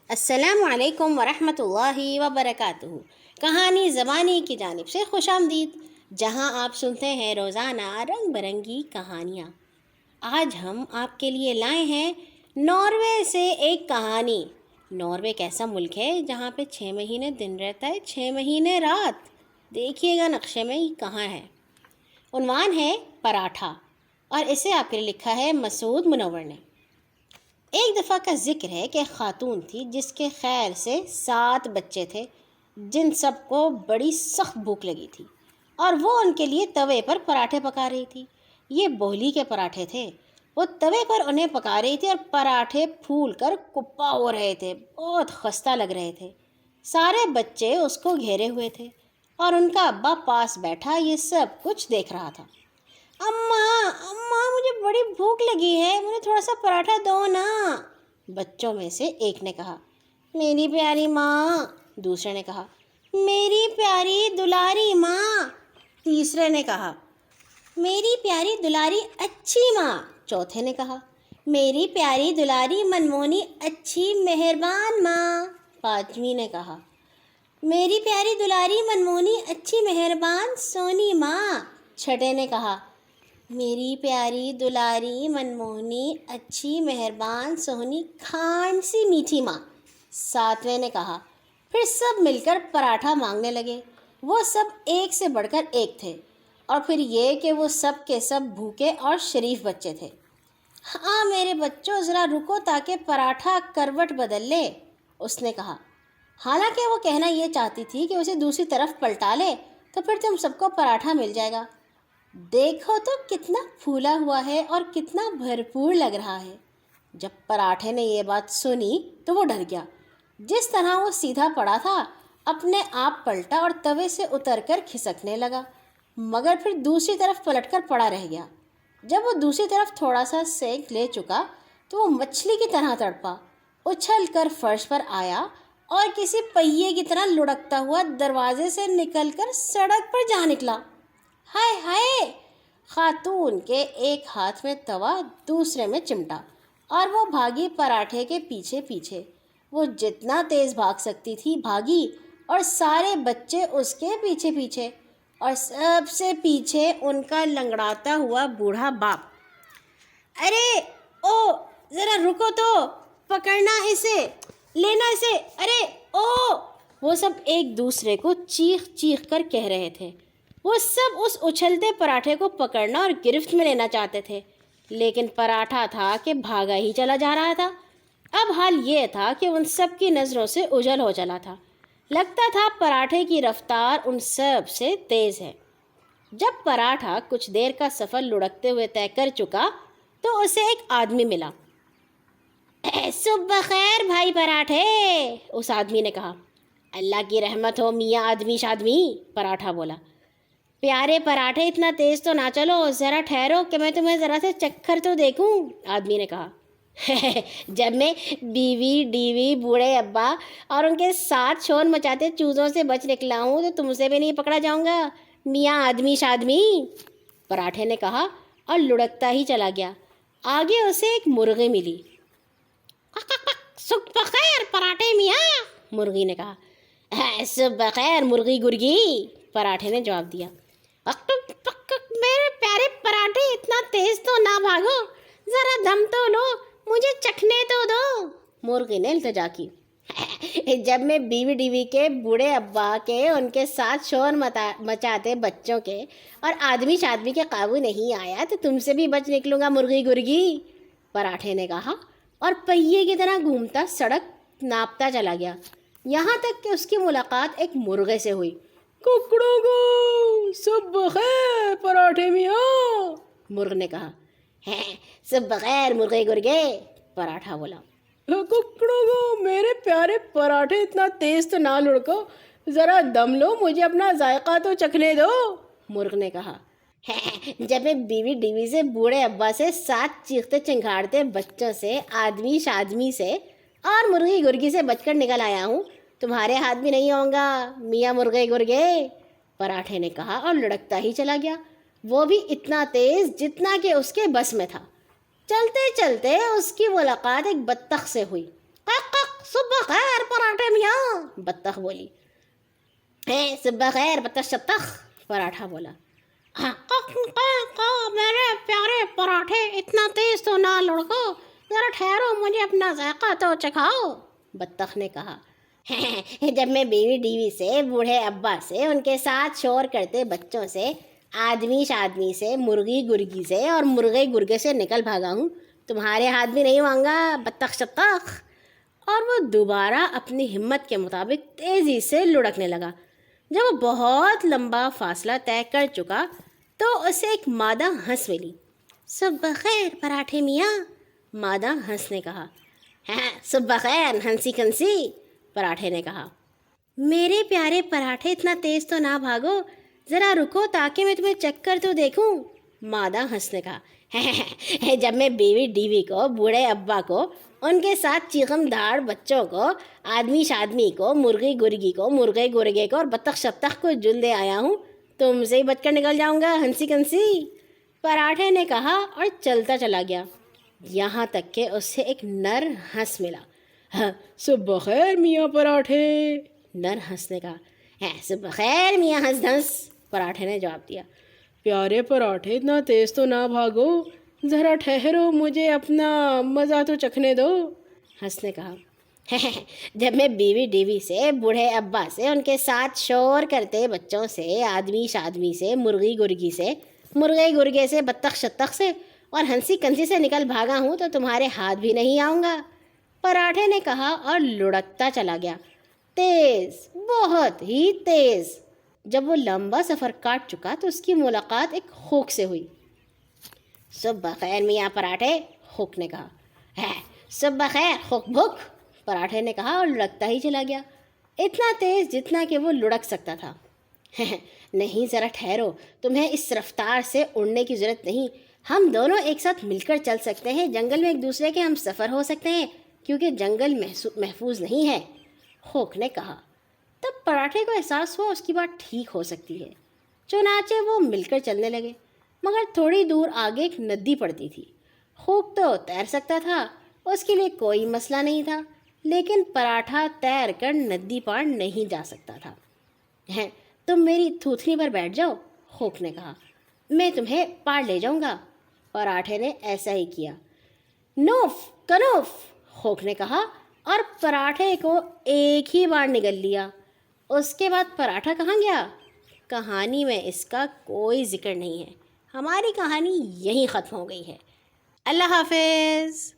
السلام علیکم ورحمۃ اللہ وبرکاتہ۔ کہانی زبانی کی جانب سے خوش آمدید، جہاں آپ سنتے ہیں روزانہ رنگ برنگی کہانیاں۔ آج ہم آپ کے لیے لائے ہیں ناروے سے ایک کہانی۔ ناروے ایک ایسا ملک ہے جہاں پہ 6 مہینے دن رہتا ہے، 6 مہینے رات۔ دیکھیے گا نقشے میں یہ کہاں ہے۔ عنوان ہے پراٹھا، اور اسے آپ کے لیے لکھا ہے مسعود منور نے۔ ایک دفعہ کا ذکر ہے کہ خاتون تھی جس کے خیر سے 7 بچے تھے، جن سب کو بڑی سخت بھوک لگی تھی، اور وہ ان کے لیے توے پر پراٹھے پکا رہی تھی۔ یہ بولی کے پراٹھے تھے۔ وہ توے پر انہیں پکا رہی تھی اور پراٹھے پھول کر کپا ہو رہے تھے، بہت خستہ لگ رہے تھے۔ سارے بچے اس کو گھیرے ہوئے تھے اور ان کا ابا پاس بیٹھا یہ سب کچھ دیکھ رہا تھا۔ اماں اماں، مجھے بڑی بھوک لگی ہے، مجھے تھوڑا سا پراٹھا دو نا، بچوں میں سے ایک نے کہا۔ میری پیاری ماں، دوسرے نے کہا۔ میری پیاری دلاری ماں، تیسرے نے کہا۔ میری پیاری دلاری اچھی ماں، چوتھے نے کہا۔ میری پیاری دلاری منمونی اچھی مہربان ماں، پانچویں نے کہا۔ میری پیاری دلاری منمونی اچھی مہربان سونی ماں، چھٹے نے کہا۔ میری پیاری دلاری منمونی اچھی مہربان سونی کھانڈ سی میٹھی ماں، ساتویں نے کہا۔ پھر سب مل کر پراٹھا مانگنے لگے۔ وہ سب ایک سے بڑھ کر ایک تھے، اور پھر یہ کہ وہ سب کے سب بھوکے اور شریف بچے تھے۔ ہاں میرے بچوں، ذرا رکو تاکہ پراٹھا کروٹ بدل لے، اس نے کہا۔ حالانکہ وہ کہنا یہ چاہتی تھی کہ اسے دوسری طرف پلٹا لے تو پھر تم سب کو پراٹھا مل جائے گا۔ دیکھو تو کتنا پھولا ہوا ہے اور کتنا بھرپور لگ رہا ہے۔ جب پراٹھے نے یہ بات سنی تو وہ ڈر گیا۔ جس طرح وہ سیدھا پڑا تھا اپنے آپ پلٹا اور توے سے اتر کر کھسکنے لگا، مگر پھر دوسری طرف پلٹ کر پڑا رہ گیا۔ جب وہ دوسری طرف تھوڑا سا سینک لے چکا تو وہ مچھلی کی طرح تڑپا، اچھل کر فرش پر آیا اور کسی پہیے کی طرح لڑکتا ہوا دروازے سے نکل کر سڑک پر جا نکلا۔ ہائے ہائے! خاتون کے ایک ہاتھ میں توا، دوسرے میں چمٹا، اور وہ بھاگی پراٹھے کے پیچھے پیچھے۔ وہ جتنا تیز بھاگ سکتی تھی بھاگی، اور سارے بچے اس کے پیچھے پیچھے، اور سب سے پیچھے ان کا لنگڑاتا ہوا بوڑھا باپ۔ ارے او، ذرا رکو تو، پکڑنا اسے، لینا اسے، ارے او! وہ سب ایک دوسرے کو چیخ چیخ کر کہہ رہے تھے۔ وہ سب اس اچھلتے پراٹھے کو پکڑنا اور گرفت میں لینا چاہتے تھے، لیکن پراٹھا تھا کہ بھاگا ہی چلا جا رہا تھا۔ اب حال یہ تھا کہ ان سب کی نظروں سے اوجھل ہو چلا تھا۔ لگتا تھا پراٹھے کی رفتار ان سب سے تیز ہے۔ جب پراٹھا کچھ دیر کا سفر لڑکتے ہوئے طے کر چکا تو اسے ایک آدمی ملا۔ صبح خیر بھائی پراٹھے، اس آدمی نے کہا۔ اللہ کی رحمت ہو میاں آدمی شادمی، پراٹھا بولا۔ پیارے پراٹھے، اتنا تیز تو نہ چلو، ذرا ٹھہرو کہ میں تمہیں ذرا سے چکھر تو دیکھوں، آدمی نے کہا۔ جب میں بیوی ڈیوی بوڑھے ابا اور ان کے ساتھ شور مچاتے چوزوں سے بچ نکلا ہوں تو تم سے بھی نہیں پکڑا جاؤں گا میاں آدمی شادمی، پراٹھے نے کہا اور لڑکتا ہی چلا گیا۔ آگے اسے ایک مرغی ملی۔ صبح بخیر پراٹھے میاں، مرغی نے کہا۔ صبح بخیر مرغی گرگی، پراٹھے نے جواب دیا۔ میرے پیارے پراٹھے، اتنا تیز تو نہ بھاگو، ذرا دم تو لو، مجھے چکھنے تو دو، مرغی نے التجا کی۔ جب میں بیوی ڈیوی کے بوڑھے ابا کے ان کے ساتھ شور مچاتے بچوں کے اور آدمی شادمی کے قابو نہیں آیا تو تم سے بھی بچ نکلوں گا مرغی گرگی، پراٹھے نے کہا، اور پہیے کی طرح گھومتا سڑک ناپتا چلا گیا، یہاں تک کہ اس کی ملاقات ایک مرغے سے ہوئی۔ ککڑوں کو صبح بخیر پراٹھے میاں، مرغ نے کہا۔ صبح بخیر مرغے گرگے، پراٹھا بولا۔ ککڑوں کو میرے پیارے پراٹھے، اتنا تیز تو نہ لڑکو، ذرا دم لو، مجھے اپنا ذائقہ تو چکھنے دو، مرغ نے کہا۔ جب میں بیوی ڈیوی سے بوڑھے ابا سے ساتھ چیختے چنگھاڑتے بچوں سے آدمی شادمی سے اور مرغی گرگی سے بچ کر نکل آیا ہوں، تمہارے ہاتھ بھی نہیں ہوں گا میاں مرغے گرگے، پراٹھے نے کہا اور لڑکتا ہی چلا گیا، وہ بھی اتنا تیز جتنا کہ اس کے بس میں تھا۔ چلتے چلتے اس کی ملاقات ایک بطخ سے ہوئی۔ قق قق، صبح خیر پراٹھے میاں، بطخ بولی۔ صبح خیر بطخ شطخ، پراٹھا بولا۔ میرے پیارے پراٹھے، اتنا تیز تو نہ لڑکو، ذرا ٹھہرو، مجھے اپنا ذائقہ تو چکھاؤ، بطخ نے کہا۔ جب میں بیوی ڈیوی سے، بوڑھے ابا سے، ان کے ساتھ شور کرتے بچوں سے، آدمی شادمی سے، مرغی گرگی سے اور مرغے گرگے سے نکل بھاگا ہوں، تمہارے ہاتھ بھی نہیں مانگا بطخ شطخ۔ اور وہ دوبارہ اپنی ہمت کے مطابق تیزی سے لڑکنے لگا۔ جب وہ بہت لمبا فاصلہ طے کر چکا تو اسے ایک مادہ ہنس ملی۔ صبح خیر پراٹھے میاں، مادہ ہنس نے کہا۔ صبح خیر ہنسی کنسی، پراٹھے نے کہا۔ میرے پیارے پراٹھے، اتنا تیز تو نہ بھاگو، ذرا رکو تاکہ میں تمہیں چکھ کر تو دیکھوں، مادہ ہنس نے کہا۔ جب میں بیوی ڈیوی کو، بوڑھے ابا کو، ان کے ساتھ چیخم دھاڑ بچوں کو، آدمی شادمی کو، مرغی گرگی کو، مرغے گرگے کو اور بطخ شطخ کو جل دے آیا ہوں، تم سے ہی بچ کر نکل جاؤں گا ہنسی کنسی، پراٹھے نے کہا اور چلتا چلا گیا، یہاں تک کہ اسے ایک نر ہنس ملا۔ صبح خیر میاں پراٹھے، نر ہنس نے کہا۔ صبح خیر میاں ہنس دھنس، پراٹھے نے جواب دیا۔ پیارے پراٹھے، اتنا تیز تو نہ بھاگو، ذرا ٹھہرو، مجھے اپنا مزہ تو چکھنے دو، ہنس نے کہا۔ جب میں بیوی ڈیوی سے، بوڑھے ابا سے، ان کے ساتھ شور کرتے بچوں سے، آدمی شادمی سے، مرغی گرگی سے، مرغے گرگے سے، بطخ شطخ سے اور ہنسی کنسی سے نکل بھاگا ہوں تو تمہارے ہاتھ بھی نہیں آؤں گا، پراٹھے نے کہا اور لڑکتا چلا گیا، تیز، بہت ہی تیز۔ جب وہ لمبا سفر کاٹ چکا تو اس کی ملاقات ایک خوک سے ہوئی۔ صبح خیر میاں پراٹھے، خوک نے کہا۔ صبح خیر خوک بھک، پراٹھے نے کہا اور لڑکتا ہی چلا گیا، اتنا تیز جتنا کہ وہ لڑک سکتا تھا۔ نہیں، ذرا ٹھہرو، تمہیں اس رفتار سے اڑنے کی ضرورت نہیں، ہم دونوں ایک ساتھ مل کر چل سکتے ہیں، جنگل میں ایک دوسرے کے ہم سفر ہو سکتے ہیں، کیونکہ جنگل محفوظ نہیں ہے، خوک نے کہا۔ تب پراٹھے کو احساس ہوا اس کی بات ٹھیک ہو سکتی ہے، چنانچہ وہ مل کر چلنے لگے، مگر تھوڑی دور آگے ایک ندی پڑتی تھی۔ خوک تو تیر سکتا تھا، اس کے لیے کوئی مسئلہ نہیں تھا، لیکن پراٹھا تیر کر ندی پار نہیں جا سکتا تھا۔ تم میری تھوتھنی پر بیٹھ جاؤ، خوک نے کہا، میں تمہیں پار لے جاؤں گا، پراٹھے نے ایسا ہی کیا۔ نوف کنوف، خوک نے کہا اور پراٹھے کو ایک ہی بار نگل لیا۔ اس کے بعد پراٹھا کہاں گیا؟ کہانی میں اس کا کوئی ذکر نہیں ہے۔ ہماری کہانی یہیں ختم ہو گئی ہے۔ اللہ حافظ۔